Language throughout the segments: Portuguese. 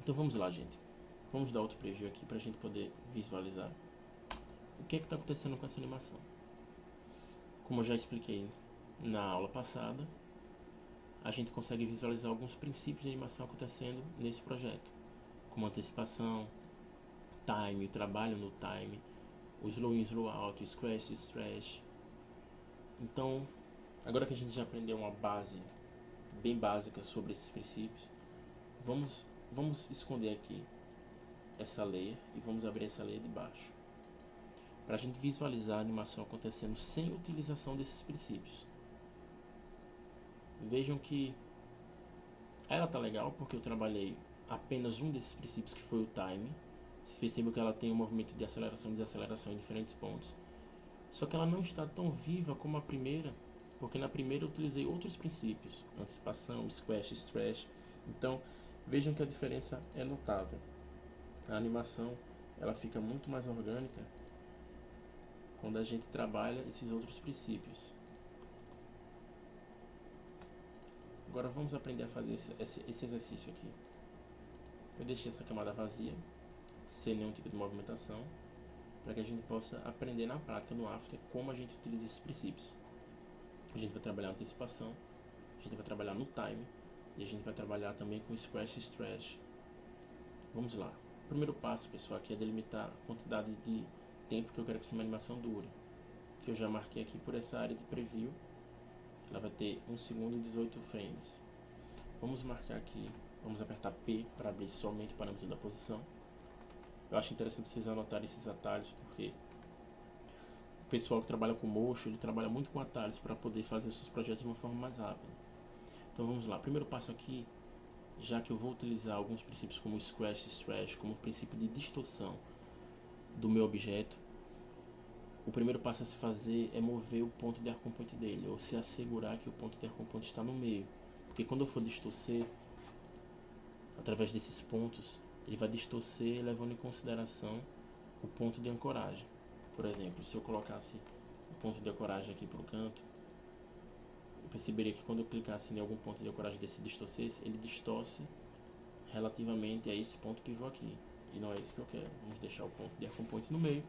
Então vamos lá, gente. Vamos dar outro preview aqui para a gente poder visualizar o que está acontecendo com essa animação. Como eu já expliquei na aula passada, a gente consegue visualizar alguns princípios de animação acontecendo nesse projeto, como antecipação, time, o trabalho no time, o slow in, slow out, o scratch, stretch. Então, agora que a gente já aprendeu uma base bem básica sobre esses princípios, vamos esconder aqui essa layer e vamos abrir essa layer de baixo, para a gente visualizar a animação acontecendo sem utilização desses princípios. Vejam que ela tá legal porque eu trabalhei apenas um desses princípios, que foi o time. Você percebe que ela tem um movimento de aceleração e desaceleração em diferentes pontos. Só que ela não está tão viva como a primeira, porque na primeira eu utilizei outros princípios, antecipação, squash, stretch. Então vejam que a diferença é notável. A animação ela fica muito mais orgânica quando a gente trabalha esses outros princípios. Agora vamos aprender a fazer esse exercício aqui. Eu deixei essa camada vazia, sem nenhum tipo de movimentação, para que a gente possa aprender na prática, no After, como a gente utiliza esses princípios. A gente vai trabalhar antecipação, a gente vai trabalhar no time, e a gente vai trabalhar também com scratch e stretch. Vamos lá. O primeiro passo, pessoal, aqui é delimitar a quantidade de tempo que eu quero que essa animação dure, que eu já marquei aqui por essa área de preview. Ela vai ter 1 segundo e 18 frames. Vamos marcar aqui, vamos apertar P para abrir somente o parâmetro da posição. Eu acho interessante vocês anotarem esses atalhos, porque o pessoal que trabalha com motion, ele trabalha muito com atalhos para poder fazer os seus projetos de uma forma mais rápida. Então vamos lá, primeiro passo aqui, já que eu vou utilizar alguns princípios como scratch e stretch, como o princípio de distorção do meu objeto, o primeiro passo a se fazer é mover o ponto de acompanhamento dele, ou se assegurar que o ponto de acompanhamento está no meio. Porque quando eu for distorcer, através desses pontos, ele vai distorcer levando em consideração o ponto de ancoragem. Por exemplo, se eu colocasse o ponto de ancoragem aqui para o canto, eu perceberia que quando eu clicasse em algum ponto de ancoragem desse distorcesse, ele distorce relativamente a esse ponto pivô aqui. E não é isso que eu quero. Vamos deixar o ponto de acompanhamento no meio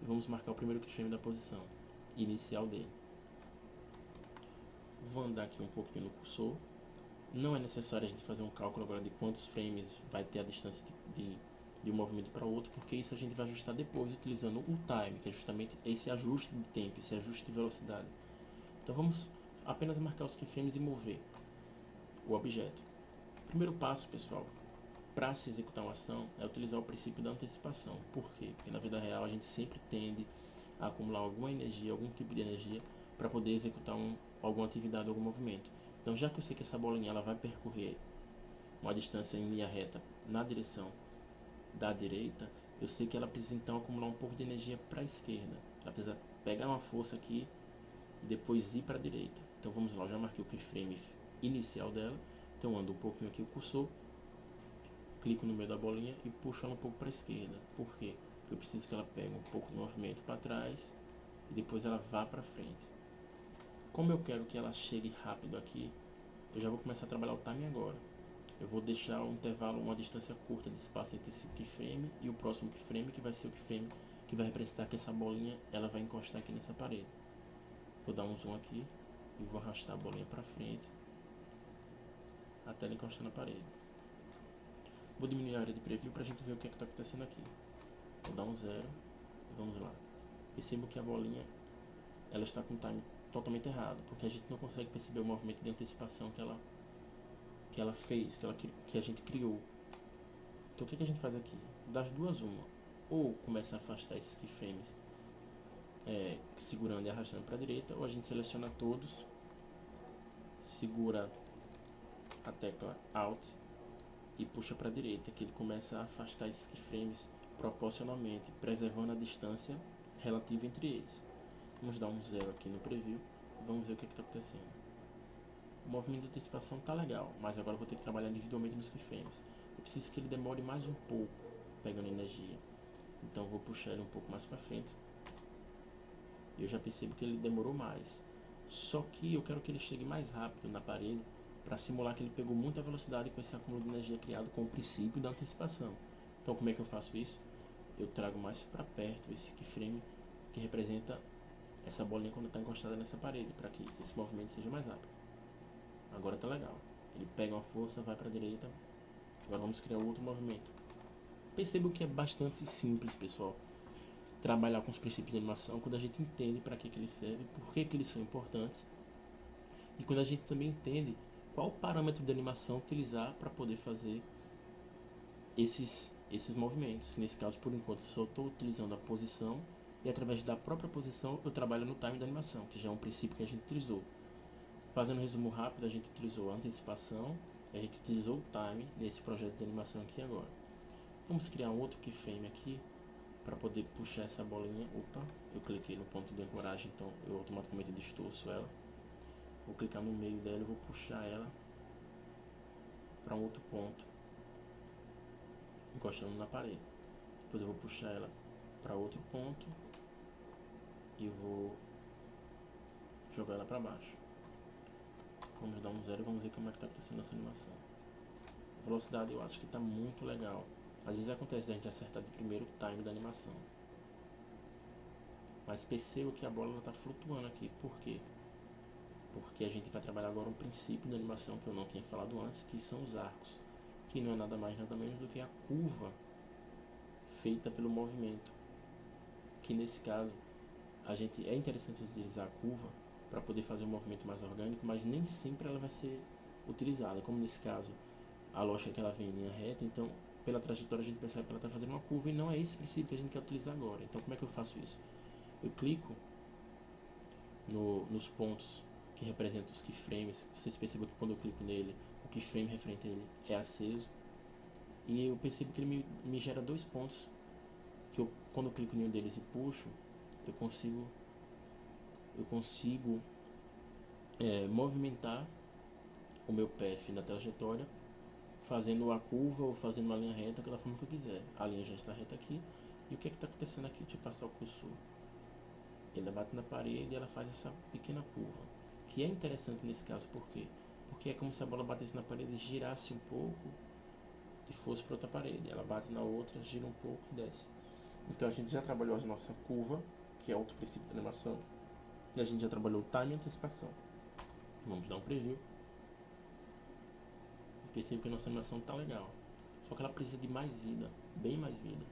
e vamos marcar o primeiro keyframe da posição inicial dele. Vou andar aqui um pouquinho no cursor. Não é necessário a gente fazer um cálculo agora de quantos frames vai ter a distância de um movimento para o outro, porque isso a gente vai ajustar depois utilizando o time, que é justamente esse ajuste de tempo, esse ajuste de velocidade. Então vamos apenas marcar os keyframes e mover o objeto. O primeiro passo, pessoal, para se executar uma ação é utilizar o princípio da antecipação. Por quê? Porque na vida real a gente sempre tende a acumular alguma energia, algum tipo de energia, para poder executar alguma atividade, algum movimento. Então, já que eu sei que essa bolinha ela vai percorrer uma distância em linha reta na direção da direita, eu sei que ela precisa então acumular um pouco de energia para a esquerda. Ela precisa pegar uma força aqui e depois ir para a direita. Então vamos lá, eu já marquei o keyframe inicial dela. Então ando um pouquinho aqui o cursor, clico no meio da bolinha e puxo ela um pouco para a esquerda. Por quê? Porque eu preciso que ela pegue um pouco de movimento para trás e depois ela vá para frente. Como eu quero que ela chegue rápido aqui, eu já vou começar a trabalhar o time agora. Eu vou deixar um intervalo, uma distância curta de espaço entre esse keyframe e o próximo keyframe, que vai ser o keyframe que vai representar que essa bolinha ela vai encostar aqui nessa parede. Vou dar um zoom aqui e vou arrastar a bolinha para frente até ela encostar na parede. Vou diminuir a área de preview para a gente ver o que é que está acontecendo aqui. Vou dar um 0 e vamos lá. Percebo que a bolinha ela está com o time totalmente errado, porque a gente não consegue perceber o movimento de antecipação que ela fez, que a gente criou. Então o que a gente faz aqui? Das duas uma, ou começa a afastar esses keyframes segurando e arrastando para a direita, ou a gente seleciona todos, segura a tecla Alt e puxa para a direita, que ele começa a afastar esses keyframes proporcionalmente, preservando a distância relativa entre eles. Vamos dar um 0 aqui no preview e vamos ver o que está acontecendo. O movimento de antecipação está legal, mas agora eu vou ter que trabalhar individualmente nos keyframes. Eu preciso que ele demore mais um pouco pegando energia, então eu vou puxar ele um pouco mais para frente. Eu já percebo que ele demorou mais, só que eu quero que ele chegue mais rápido na parede para simular que ele pegou muita velocidade com esse acúmulo de energia criado com o princípio da antecipação. Então, como é que eu faço isso? Eu trago mais para perto esse keyframe que representa essa bolinha quando está encostada nessa parede, para que esse movimento seja mais rápido. Agora tá legal. Ele pega uma força, vai para a direita. Agora vamos criar outro movimento. Percebo que é bastante simples, pessoal, trabalhar com os princípios de animação quando a gente entende para que eles servem, por que eles são importantes, e quando a gente também entende qual parâmetro de animação utilizar para poder fazer esses movimentos. Nesse caso, por enquanto, só estou utilizando a posição, e através da própria posição eu trabalho no time da animação, que já é um princípio que a gente utilizou. Fazendo um resumo rápido, a gente utilizou a antecipação, a gente utilizou o time nesse projeto de animação aqui agora. Vamos criar um outro keyframe aqui para poder puxar essa bolinha. Opa, eu cliquei no ponto de ancoragem, então eu automaticamente distorço ela. Vou clicar no meio dela e vou puxar ela para um outro ponto, encostando na parede. Depois eu vou puxar ela para outro ponto e vou jogar ela para baixo. Vamos dar um zero e vamos ver como é que está acontecendo essa animação. A velocidade eu acho que está muito legal. Às vezes acontece a gente acertar de primeiro o time da animação, mas perceba que a bola está flutuando aqui. Por quê? Porque a gente vai trabalhar agora um princípio da animação que eu não tinha falado antes, que são os arcos, que não é nada mais nada menos do que a curva feita pelo movimento, que nesse caso é interessante utilizar a curva para poder fazer um movimento mais orgânico, mas nem sempre ela vai ser utilizada, como nesse caso a lógica é que ela vem em linha reta, então pela trajetória a gente percebe que ela está fazendo uma curva e não é esse princípio que a gente quer utilizar agora. Então como é que eu faço isso? Eu clico nos pontos que representam os keyframes. Vocês percebem que quando eu clico nele, o keyframe referente a ele é aceso, e eu percebo que ele me gera dois pontos que quando eu clico em um deles e puxo, eu consigo movimentar o meu path na trajetória, fazendo a curva ou fazendo uma linha reta da forma que eu quiser. A linha já está reta aqui, e o que é que está acontecendo aqui? Deixa eu passar o cursor. Ele bate na parede e ela faz essa pequena curva, que é interessante nesse caso. Por quê? Porque é como se a bola batesse na parede, girasse um pouco e fosse para outra parede. Ela bate na outra, gira um pouco e desce. Então a gente já trabalhou a nossa curva, que é outro princípio da animação, e a gente já trabalhou o time e antecipação. Vamos dar um preview. Percebo que a nossa animação está legal, só que ela precisa de mais vida, bem mais vida.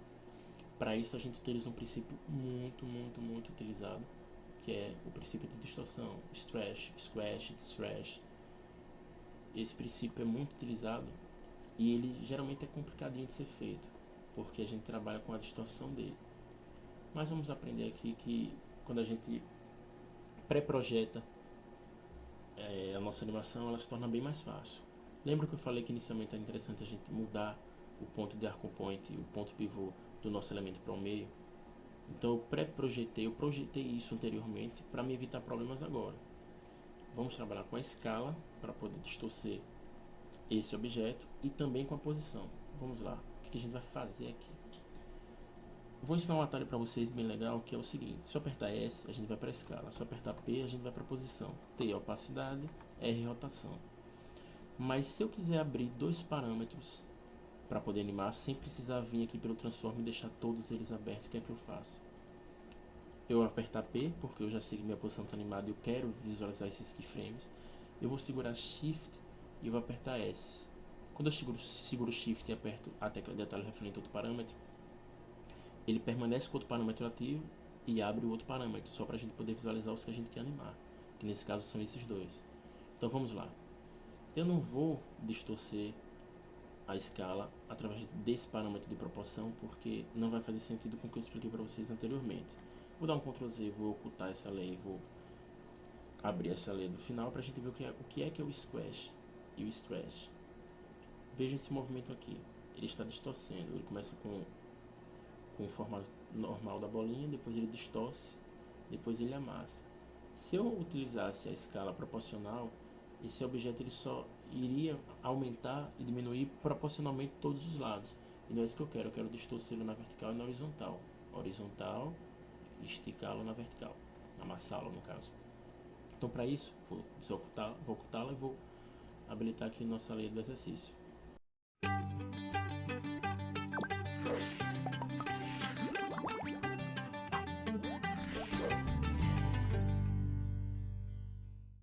Para isso a gente utiliza um princípio muito utilizado, que é o princípio de distorção, stretch, squash, stretch. Esse princípio é muito utilizado e ele geralmente é complicadinho de ser feito, porque a gente trabalha com a distorção dele. Mas vamos aprender aqui que quando a gente pré-projeta a nossa animação, ela se torna bem mais fácil. Lembra que eu falei que inicialmente era interessante a gente mudar o ponto de arco point e o ponto pivô do nosso elemento para o meio? Então eu projetei isso anteriormente para me evitar problemas agora. Vamos trabalhar com a escala para poder distorcer esse objeto e também com a posição. Vamos lá, o que a gente vai fazer aqui? Vou ensinar um atalho para vocês bem legal, que é o seguinte: se eu apertar S, a gente vai para a escala; se eu apertar P, a gente vai para a posição. T, opacidade; R, rotação. Mas se eu quiser abrir dois parâmetros para poder animar, sem precisar vir aqui pelo transform e deixar todos eles abertos, o que é que eu faço? Eu vou apertar P, porque eu já sei que minha posição está animada e eu quero visualizar esses keyframes. Eu vou segurar Shift e eu vou apertar S. Quando eu seguro Shift e aperto a tecla de atalho referente a outro parâmetro, ele permanece com o outro parâmetro ativo e abre o outro parâmetro, só para a gente poder visualizar os que a gente quer animar, que nesse caso são esses dois. Então vamos lá. Eu não vou distorcer a escala através desse parâmetro de proporção, porque não vai fazer sentido com o que eu expliquei para vocês anteriormente. Vou dar um Ctrl Z, vou ocultar essa lei, vou abrir essa lei do final para a gente ver o que é o squash e o stretch. Veja esse movimento aqui, ele está distorcendo, ele começa com o formato normal da bolinha, depois ele distorce, depois ele amassa. Se eu utilizasse a escala proporcional, esse objeto ele só iria aumentar e diminuir proporcionalmente todos os lados. E não é isso que eu quero distorcê-lo na vertical e na horizontal. Horizontal, esticá-lo na vertical, amassá-lo no caso. Então para isso, vou ocultá-la e vou habilitar aqui nossa lei do exercício.